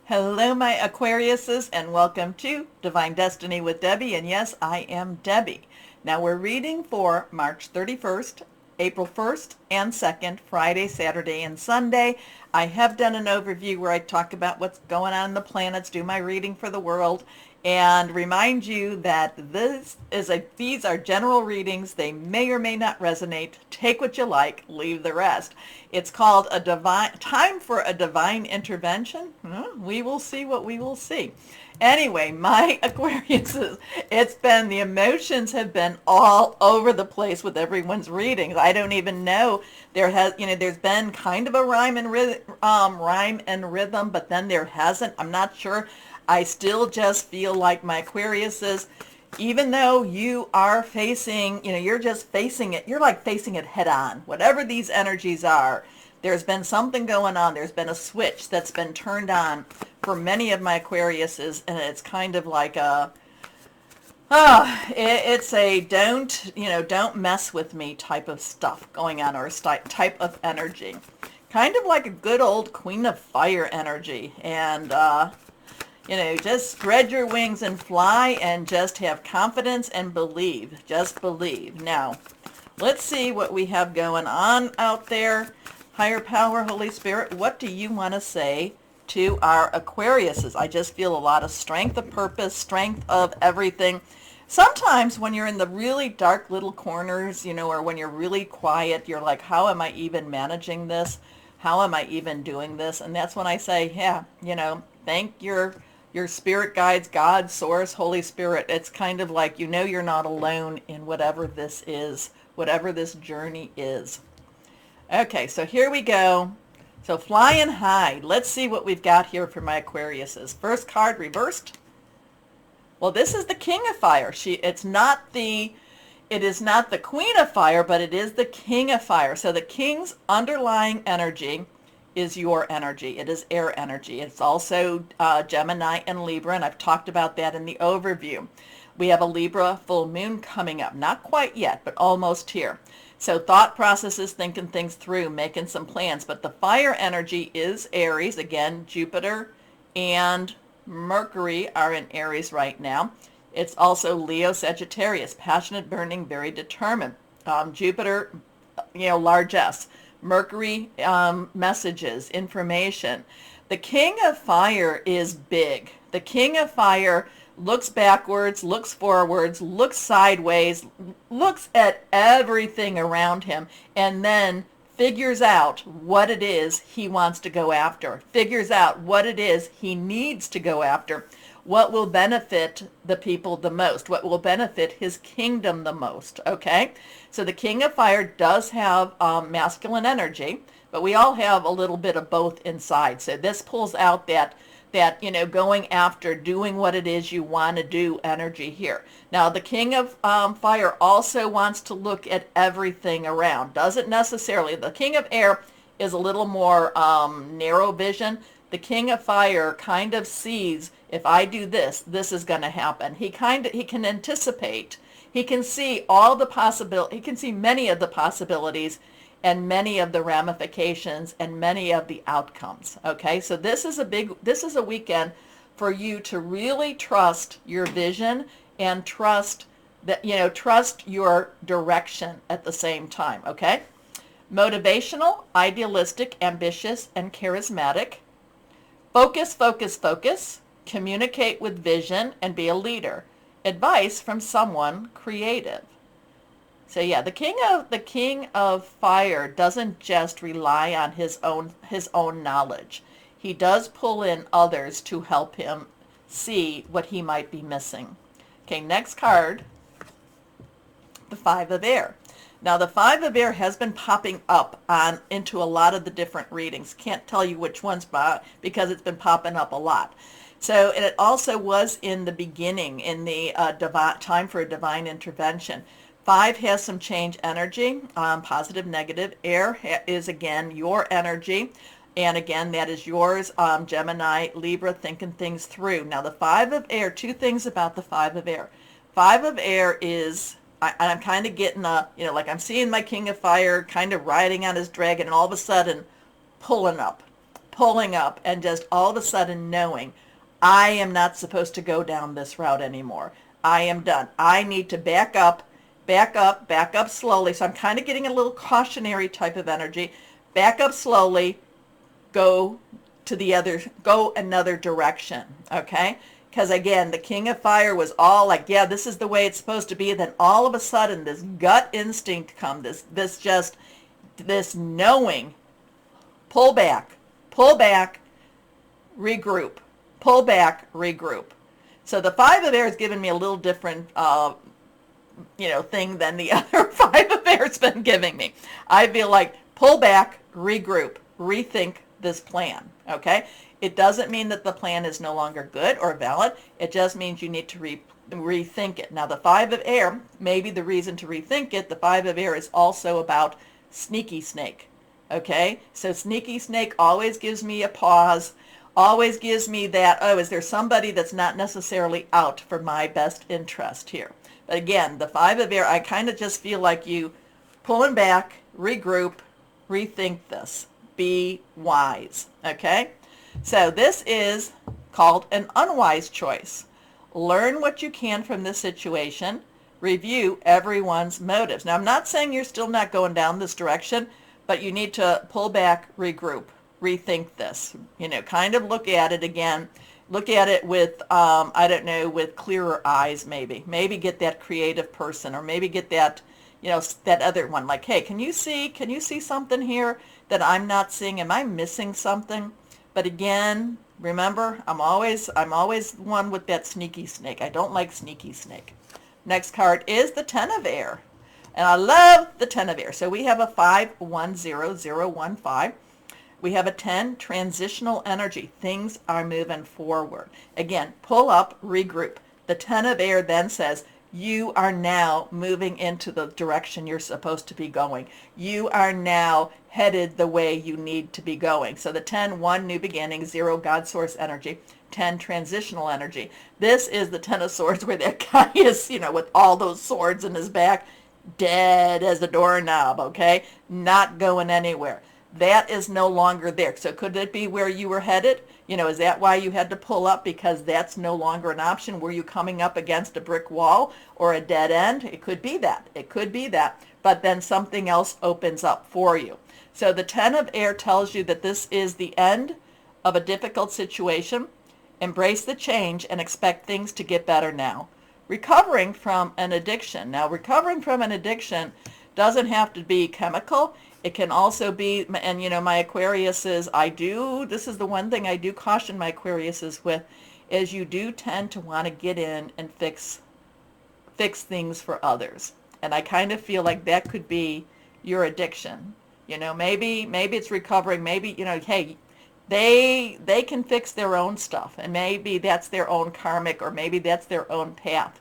Hello, my Aquariuses, and welcome to Divine Destiny with Debbie. And yes, I am Debbie. Now we're reading for March 31st, April 1st and 2nd, Friday, Saturday, and Sunday. I have done an overview where I talk about what's going on in the planets, do my reading for the world, and remind you that these are general readings. They may or may not resonate. Take what you like, leave the rest. It's called a time for a divine intervention. We will see what we will see. Anyway, my Aquariuses, the emotions have been all over the place with everyone's readings. I don't even know. There's been kind of a rhyme and rhythm, but then there hasn't. I'm not sure. I still just feel like my Aquariuses, even though you are facing, you're just facing it. You're like facing it head on. Whatever these energies are, there's been something going on. There's been a switch that's been turned on for many of my Aquariuses, and it's kind of like it's a don't mess with me type of stuff going on, or type of energy. Kind of like a good old Queen of Fire energy. And, just spread your wings and fly and just have confidence and believe. Just believe. Now, let's see what we have going on out there. Higher power, Holy Spirit, what do you want to say to our Aquariuses? I just feel a lot of strength of purpose, strength of everything. Sometimes when you're in the really dark little corners, or when you're really quiet, you're like, how am I even managing this? How am I even doing this? And that's when I say, thank your spirit guides, God, Source, Holy Spirit. It's kind of like, you're not alone in whatever this is, whatever this journey is. Okay, so here we go. So flying high. Let's see what we've got here for my Aquariuses. First card reversed. Well, this is the King of Fire. It is not the Queen of Fire, but it is the King of Fire. So the King's underlying energy is your energy. It is air energy. It's also Gemini and Libra, and I've talked about that in the overview. We have a Libra full moon coming up. Not quite yet, but almost here. So thought processes, thinking things through, making some plans. But the fire energy is Aries. Again, Jupiter and Mercury are in Aries right now. It's also Leo, Sagittarius, passionate, burning, very determined. Jupiter, largesse. Mercury, messages, information. The King of Fire is big. The King of Fire looks backwards, looks forwards, looks sideways, looks at everything around him, and then figures out what it is he wants to go after, figures out what it is he needs to go after, what will benefit the people the most, what will benefit his kingdom the most, okay? So the King of Fire does have masculine energy, but we all have a little bit of both inside. So this pulls out that going after, doing what it is you want to do energy here. Now, the King of Fire also wants to look at everything around. Doesn't necessarily. The King of Air is a little more narrow vision. The King of Fire kind of sees, if I do this, this is going to happen. He can anticipate. He can see all the possibilities. He can see many of the possibilities and many of the ramifications and many of the outcomes. Okay, so this is a weekend for you to really trust your vision and trust your direction at the same time. Okay, motivational, idealistic, ambitious, and charismatic. Focus, focus, focus. Communicate with vision and be a leader. Advice from someone creative. So yeah, the King of Fire doesn't just rely on his own knowledge. He does pull in others to help him see what he might be missing. Okay, next card, the Five of Air. Now the Five of Air has been popping up into a lot of the different readings. Can't tell you which ones because it's been popping up a lot. So, and it also was in the beginning, in the time for a divine intervention. 5 has some change energy, positive, negative. Air is, again, your energy. And again, that is yours, Gemini, Libra, thinking things through. Now, the 5 of Air, 2 things about the 5 of Air. 5 of Air is, I'm kind of getting like I'm seeing my King of Fire kind of riding on his dragon and all of a sudden pulling up. pulling up, and just all of a sudden knowing, I am not supposed to go down this route anymore. I am done. I need to back up, back up, back up slowly. So I'm kind of getting a little cautionary type of energy. Back up slowly, go another direction, okay? Because again, the King of Fire was all like, yeah, this is the way it's supposed to be. Then all of a sudden, this gut instinct comes, this knowing, pull back, regroup, pull back, regroup. So the Five of Air has given me a little different, thing than the other Five of Air's been giving me. I feel like pull back, regroup, rethink this plan, okay? It doesn't mean that the plan is no longer good or valid. It just means you need to rethink it. Now, the Five of Air, maybe the reason to rethink it, the Five of Air is also about sneaky snake, okay? So sneaky snake always gives me a pause, always gives me that, oh, is there somebody that's not necessarily out for my best interest here? But again, the Five of Air, I kind of just feel like you pulling back, regroup, rethink this. Be wise, okay? So this is called an unwise choice. Learn what you can from this situation. Review everyone's motives. Now, I'm not saying you're still not going down this direction, but you need to pull back, regroup, rethink this. Kind of look at it again. Look at it with, with clearer eyes maybe. Maybe get that creative person, or maybe get that, that other one. Like, hey, can you see something here that I'm not seeing? Am I missing something? But again, remember, I'm always one with that sneaky snake. I don't like sneaky snake. Next card is the Ten of Air. And I love the Ten of Air. So we have a 510015. We have a 10, transitional energy. Things are moving forward. Again, pull up, regroup. The Ten of Air then says, you are now moving into the direction you're supposed to be going. You are now headed the way you need to be going. So the 10, 1, new beginning, 0, God source energy, 10, transitional energy. This is the Ten of Swords, where that guy is, with all those swords in his back, dead as a doorknob, okay? Not going anywhere. That is no longer there. So could it be where you were headed? Is that why you had to pull up? Because that's no longer an option. Were you coming up against a brick wall or a dead end? It could be that. It could be that. But then something else opens up for you. So the Ten of Air tells you that this is the end of a difficult situation. Embrace the change and expect things to get better now. Recovering from an addiction. Now, recovering from an addiction doesn't have to be chemical. It can also be, and my Aquariuses, this is the one thing I do caution my Aquariuses with, is you do tend to want to get in and fix things for others. And I kind of feel like that could be your addiction. Maybe it's recovering. Maybe, hey, they can fix their own stuff, and maybe that's their own karmic, or maybe that's their own path.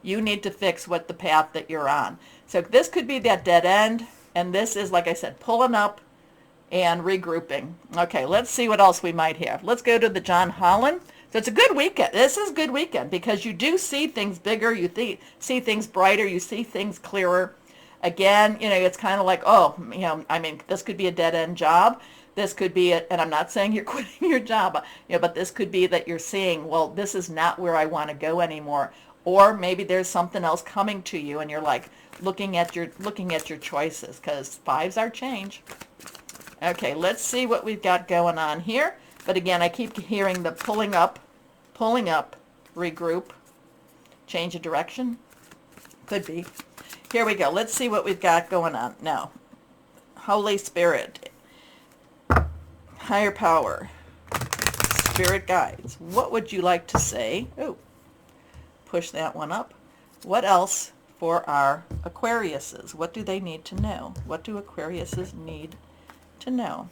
You need to fix what the path that you're on. So this could be that dead end. And this is, like I said, pulling up and regrouping. Okay, let's see what else we might have. Let's go to the John Holland. So it's a good weekend. This is a good weekend because you do see things bigger. You see things brighter. You see things clearer. Again, it's kind of like, this could be a dead-end job. This could be and I'm not saying you're quitting your job, but this could be that you're seeing, well, this is not where I want to go anymore. Or maybe there's something else coming to you, and you're like looking at your choices, because fives are change. Okay, let's see what we've got going on here. But again, I keep hearing the pulling up, regroup, change of direction. Could be. Here we go. Let's see what we've got going on now. Holy Spirit, higher power, spirit guides. What would you like to say? Oh. Push that one up. What else for our Aquariuses? What do they need to know? What do Aquariuses need to know?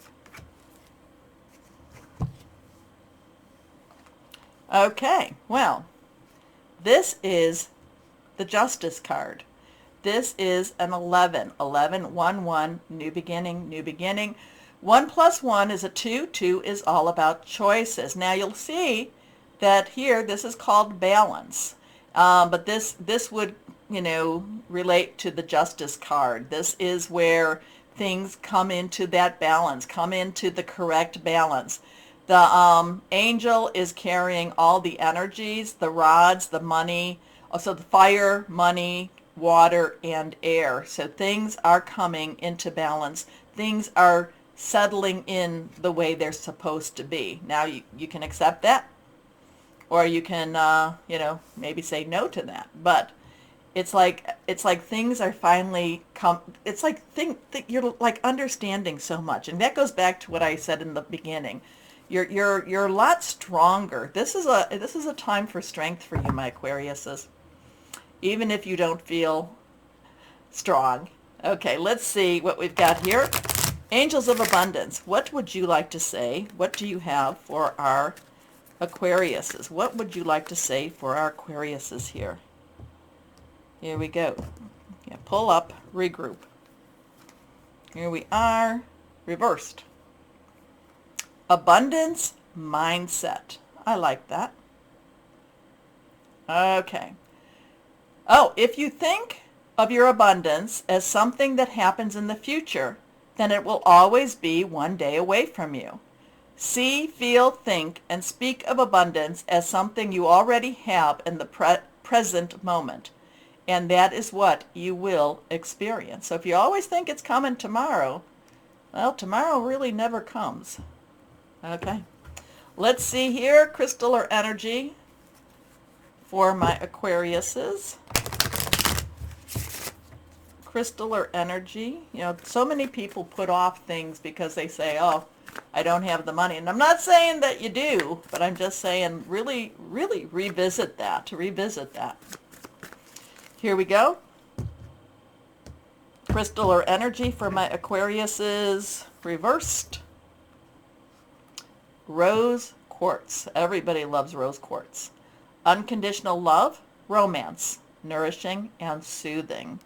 Okay, well, this is the Justice card. This is an 11. 11, 1, 1, new beginning, new beginning. 1 plus 1 is a 2. 2 is all about choices. Now you'll see that here, this is called balance. But this would, relate to the Justice card. This is where things come into that balance, come into the correct balance. The angel is carrying all the energies, the rods, the money, also the fire, money, water, and air. So things are coming into balance. Things are settling in the way they're supposed to be. Now you can accept that, or you can, maybe say no to that. But it's like things are finally come. It's like you're like understanding so much, and that goes back to what I said in the beginning. You're a lot stronger. This is a time for strength for you, my Aquariuses. Even if you don't feel strong. Okay, let's see what we've got here. Angels of Abundance. What would you like to say? What do you have for our Aquariuses? What would you like to say for our Aquariuses here? Here we go. Yeah, pull up, regroup. Here we are, reversed. Abundance mindset. I like that. Okay. Oh, if you think of your abundance as something that happens in the future, then it will always be one day away from you. See, feel, think, and speak of abundance as something you already have in the present moment. And that is what you will experience. So if you always think it's coming tomorrow, well, tomorrow really never comes. Okay. Let's see here, crystal or energy for my Aquariuses. Crystal or energy. You know, so many people put off things because they say, oh, I don't have the money. And I'm not saying that you do, but I'm just saying really, really revisit that, Here we go. Crystal or energy for my Aquariuses reversed. Rose quartz. Everybody loves rose quartz. Unconditional love, romance, nourishing, and soothing.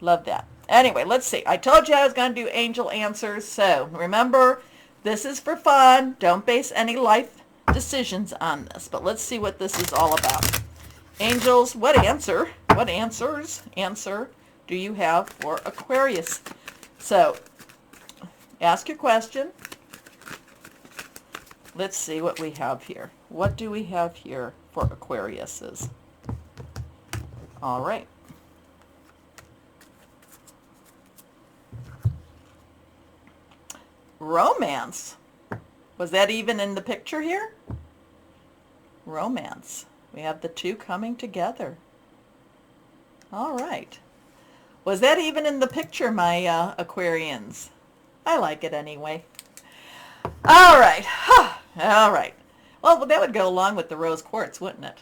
Love that. Anyway, let's see. I told you I was going to do angel answers. So remember, this is for fun. Don't base any life decisions on this. But let's see what this is all about. Angels, what answer do you have for Aquarius? So ask your question. Let's see what we have here. What do we have here for Aquariuses? All right. Romance. Was that even in the picture here? Romance. We have the two coming together. All right. Was that even in the picture, my Aquarians? I like it anyway. All right. All right. Well, that would go along with the rose quartz, wouldn't it?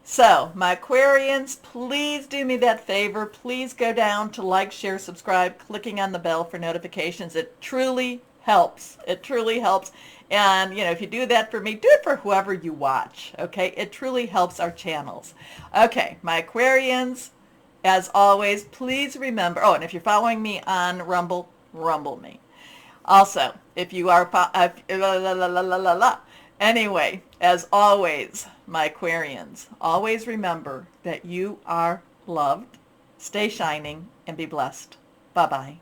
So, my Aquarians, please do me that favor. Please go down to like, share, subscribe, clicking on the bell for notifications. It truly helps. It truly helps. And, if you do that for me, do it for whoever you watch, okay? It truly helps our channels. Okay, my Aquarians, as always, please remember, oh, and if you're following me on Rumble, rumble me. Also, if you are, anyway, as always, my Aquarians, always remember that you are loved. Stay shining and be blessed. Bye-bye.